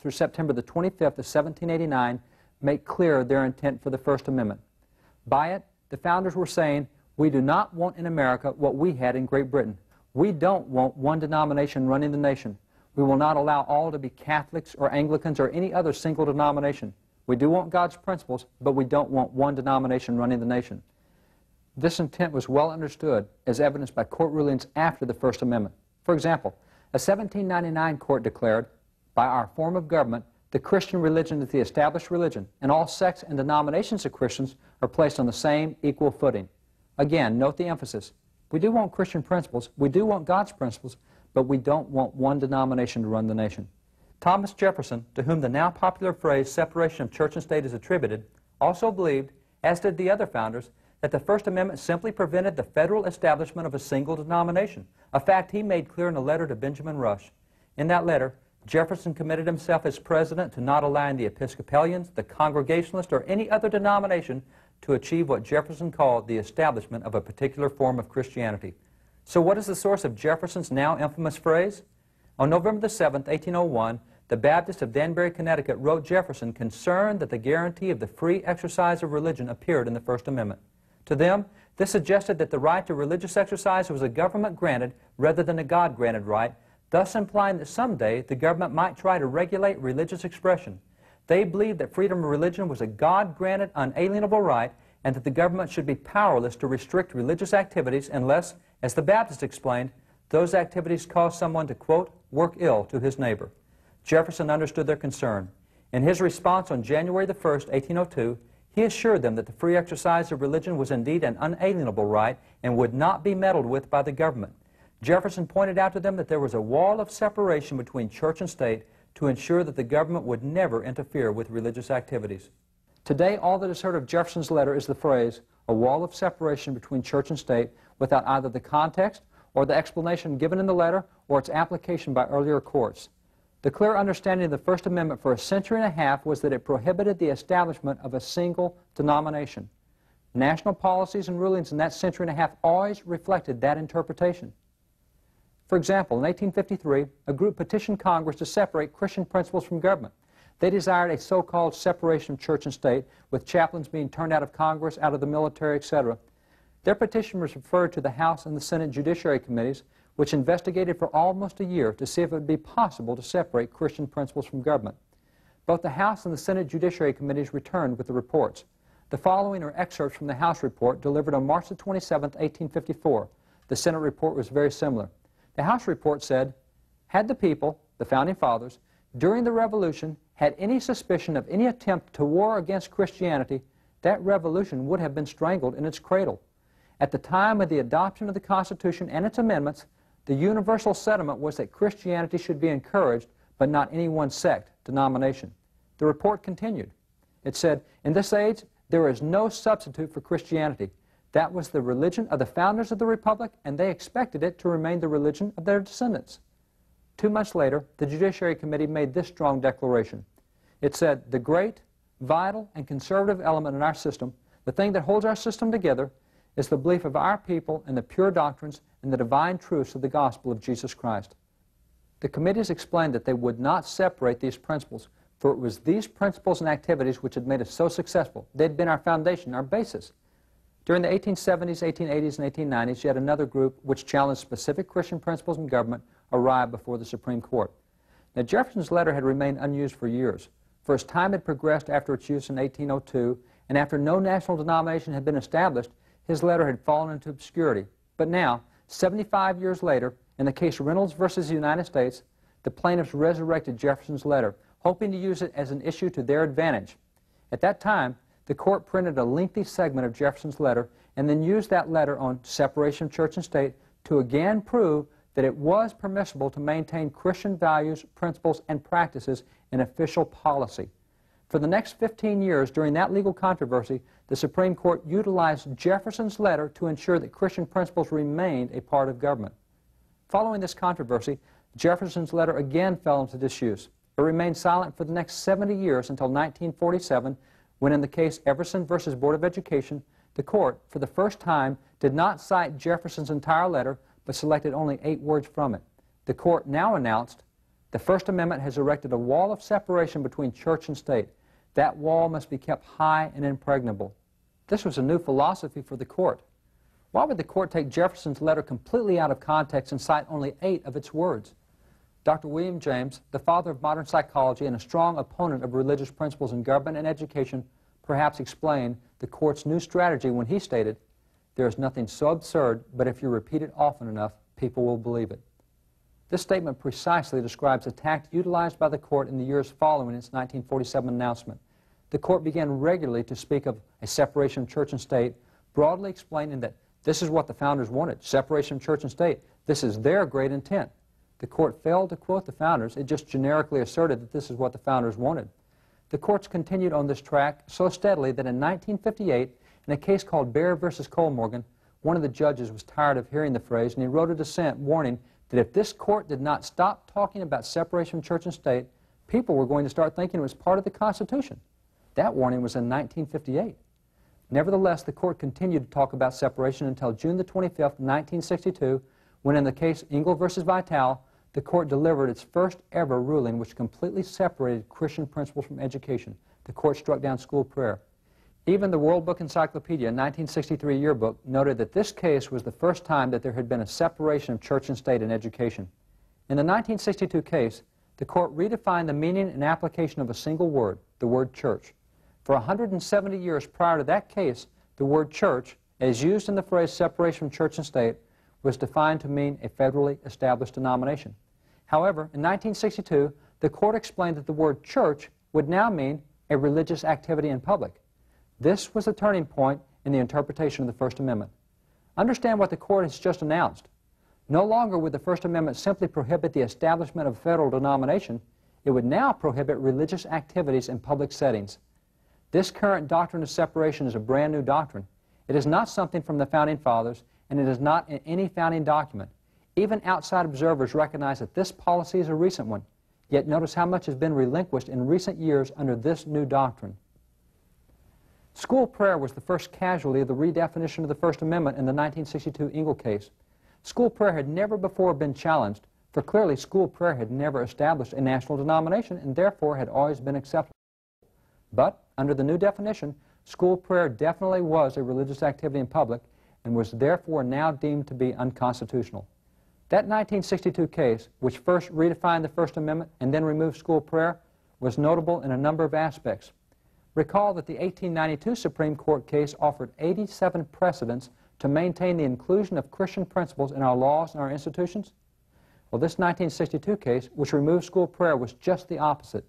through September the 25th of 1789 make clear their intent for the First Amendment. By it, the founders were saying, we do not want in America what we had in Great Britain. We don't want one denomination running the nation. We will not allow all to be Catholics or Anglicans or any other single denomination. We do want God's principles, but we don't want one denomination running the nation. This intent was well understood, as evidenced by court rulings after the First Amendment. For example, a 1799 court declared, by our form of government, the Christian religion is the established religion, and all sects and denominations of Christians are placed on the same equal footing. Again, note the emphasis. We do want Christian principles, we do want God's principles, but we don't want one denomination to run the nation. Thomas Jefferson, to whom the now popular phrase separation of church and state is attributed, also believed, as did the other founders, that the First Amendment simply prevented the federal establishment of a single denomination, a fact he made clear in a letter to Benjamin Rush. In that letter, Jefferson committed himself as president to not allowing the Episcopalians, the Congregationalists, or any other denomination to achieve what Jefferson called the establishment of a particular form of Christianity. So what is the source of Jefferson's now infamous phrase? On November the 7th, 1801, the Baptists of Danbury, Connecticut wrote Jefferson concerned that the guarantee of the free exercise of religion appeared in the First Amendment. To them, this suggested that the right to religious exercise was a government-granted rather than a God-granted right, thus implying that someday the government might try to regulate religious expression. They believed that freedom of religion was a God-granted, unalienable right, and that the government should be powerless to restrict religious activities unless, as the Baptists explained, those activities cause someone to, quote, work ill to his neighbor. Jefferson understood their concern. In his response on January the 1st, 1802, he assured them that the free exercise of religion was indeed an unalienable right and would not be meddled with by the government. Jefferson pointed out to them that there was a wall of separation between church and state to ensure that the government would never interfere with religious activities. Today, all that is heard of Jefferson's letter is the phrase, a wall of separation between church and state, without either the context or the explanation given in the letter or its application by earlier courts. The clear understanding of the First Amendment for a century and a half was that it prohibited the establishment of a single denomination. National policies and rulings in that century and a half always reflected that interpretation. For example, in 1853, a group petitioned Congress to separate Christian principles from government. They desired a so-called separation of church and state, with chaplains being turned out of Congress, out of the military, etc. Their petition was referred to the House and the Senate Judiciary Committees, which investigated for almost a year to see if it would be possible to separate Christian principles from government. Both the House and the Senate Judiciary Committees returned with the reports. The following are excerpts from the House report delivered on March the 27th, 1854. The Senate report was very similar. The House report said, had the people, the Founding Fathers, during the Revolution had any suspicion of any attempt to war against Christianity, that revolution would have been strangled in its cradle. At the time of the adoption of the Constitution and its amendments, the universal sentiment was that Christianity should be encouraged, but not any one sect, denomination. The report continued. It said, in this age, there is no substitute for Christianity. That was the religion of the founders of the Republic, and they expected it to remain the religion of their descendants. 2 months later, the Judiciary Committee made this strong declaration. It said, the great, vital, and conservative element in our system, the thing that holds our system together, is the belief of our people in the pure doctrines and the divine truths of the gospel of Jesus Christ. The committees explained that they would not separate these principles, for it was these principles and activities which had made us so successful. They had been our foundation, our basis. During the 1870s, 1880s, and 1890s, yet another group which challenged specific Christian principles in government arrived before the Supreme Court. Now, Jefferson's letter had remained unused for years, for as time had progressed after its use in 1802, and after no national denomination had been established, his letter had fallen into obscurity. But now, 75 years later, in the case Reynolds versus the United States, the plaintiffs resurrected Jefferson's letter, hoping to use it as an issue to their advantage. At that time, the court printed a lengthy segment of Jefferson's letter and then used that letter on separation of church and state to again prove that it was permissible to maintain Christian values, principles, and practices in official policy. For the next 15 years during that legal controversy, the Supreme Court utilized Jefferson's letter to ensure that Christian principles remained a part of government. Following this controversy, Jefferson's letter again fell into disuse. It remained silent for the next 70 years until 1947, when in the case Everson versus Board of Education, the court, for the first time, did not cite Jefferson's entire letter, but selected only 8 words from it. The court now announced, The First Amendment has erected a wall of separation between church and state. That wall must be kept high and impregnable. This was a new philosophy for the court. Why would the court take Jefferson's letter completely out of context and cite only 8 of its words? Dr. William James, the father of modern psychology and a strong opponent of religious principles in government and education, perhaps explained the court's new strategy when he stated, "There is nothing so absurd, but if you repeat it often enough, people will believe it." This statement precisely describes the tact utilized by the court in the years following its 1947 announcement. The court began regularly to speak of a separation of church and state, broadly explaining that this is what the founders wanted, separation of church and state. This is their great intent. The court failed to quote the founders. It just generically asserted that this is what the founders wanted. The courts continued on this track so steadily that in 1958, in a case called Bear versus Colmorgan, one of the judges was tired of hearing the phrase, and he wrote a dissent warning that if this court did not stop talking about separation of church and state, people were going to start thinking it was part of the Constitution. That warning was in 1958. Nevertheless, the court continued to talk about separation until June the 25th, 1962, when in the case Engel versus Vitale, the court delivered its first ever ruling which completely separated Christian principles from education. The court struck down school prayer. Even the World Book Encyclopedia 1963 yearbook noted that this case was the first time that there had been a separation of church and state in education. In the 1962 case, the court redefined the meaning and application of a single word, the word church. For 170 years prior to that case, the word church, as used in the phrase separation from church and state, was defined to mean a federally established denomination. However, in 1962, the court explained that the word church would now mean a religious activity in public. This was a turning point in the interpretation of the First Amendment. Understand what the court has just announced. No longer would the First Amendment simply prohibit the establishment of a federal denomination. It would now prohibit religious activities in public settings. This current doctrine of separation is a brand new doctrine. It is not something from the Founding Fathers, and it is not in any founding document. Even outside observers recognize that this policy is a recent one. Yet notice how much has been relinquished in recent years under this new doctrine. School prayer was the first casualty of the redefinition of the First Amendment in the 1962 Engel case. School prayer had never before been challenged, for clearly school prayer had never established a national denomination and therefore had always been acceptable. But under the new definition, school prayer definitely was a religious activity in public and was therefore now deemed to be unconstitutional. That 1962 case, which first redefined the First Amendment and then removed school prayer, was notable in a number of aspects. Recall that the 1892 Supreme Court case offered 87 precedents to maintain the inclusion of Christian principles in our laws and our institutions. Well, this 1962 case, which removed school prayer, was just the opposite.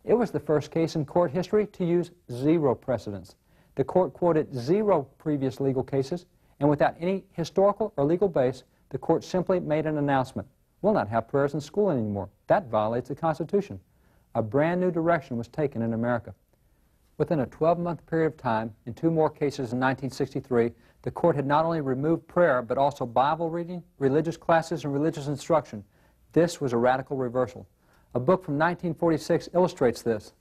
It was the first case in court history to use 0 precedents. The court quoted 0 previous legal cases, and without any historical or legal base, the court simply made an announcement. We'll not have prayers in school anymore. That violates the Constitution. A brand new direction was taken in America. Within a 12-month period of time, in 2 more cases in 1963, the court had not only removed prayer, but also Bible reading, religious classes, and religious instruction. This was a radical reversal. A book from 1946 illustrates this.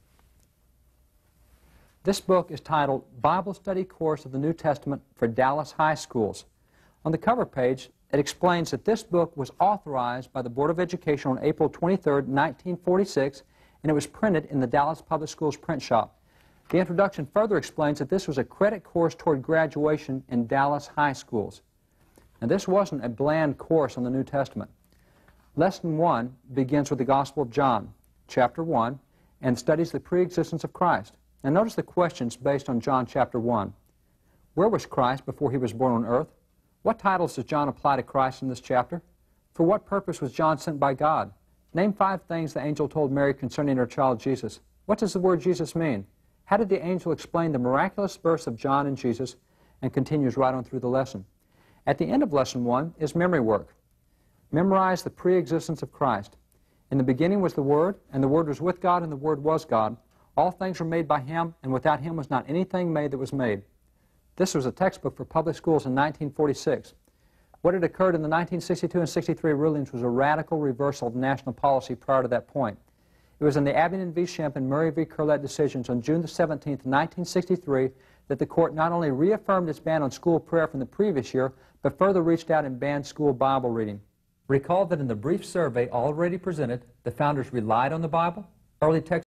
This book is titled Bible Study Course of the New Testament for Dallas High Schools. On the cover page, it explains that this book was authorized by the Board of Education on April 23, 1946, and it was printed in the Dallas Public Schools print shop. The introduction further explains that this was a credit course toward graduation in Dallas high schools. Now, this wasn't a bland course on the New Testament. Lesson 1 begins with the Gospel of John, chapter 1, and studies the pre-existence of Christ. Now, notice the questions based on John chapter 1. Where was Christ before he was born on earth? What titles does John apply to Christ in this chapter? For what purpose was John sent by God? Name 5 things the angel told Mary concerning her child Jesus. What does the word Jesus mean? How did the angel explain the miraculous births of John and Jesus? And continues right on through the lesson. At the end of lesson 1 is memory work. Memorize the pre-existence of Christ. In the beginning was the Word, and the Word was with God, and the Word was God. All things were made by Him, and without Him was not anything made that was made. This was a textbook for public schools in 1946. What had occurred in the 1962 and 63 rulings was a radical reversal of national policy prior to that point. It was in the Abingdon v. Shemp and Murray v. Curlett decisions on June the 17th, 1963, that the court not only reaffirmed its ban on school prayer from the previous year, but further reached out and banned school Bible reading. Recall that in the brief survey already presented, the founders relied on the Bible. Early text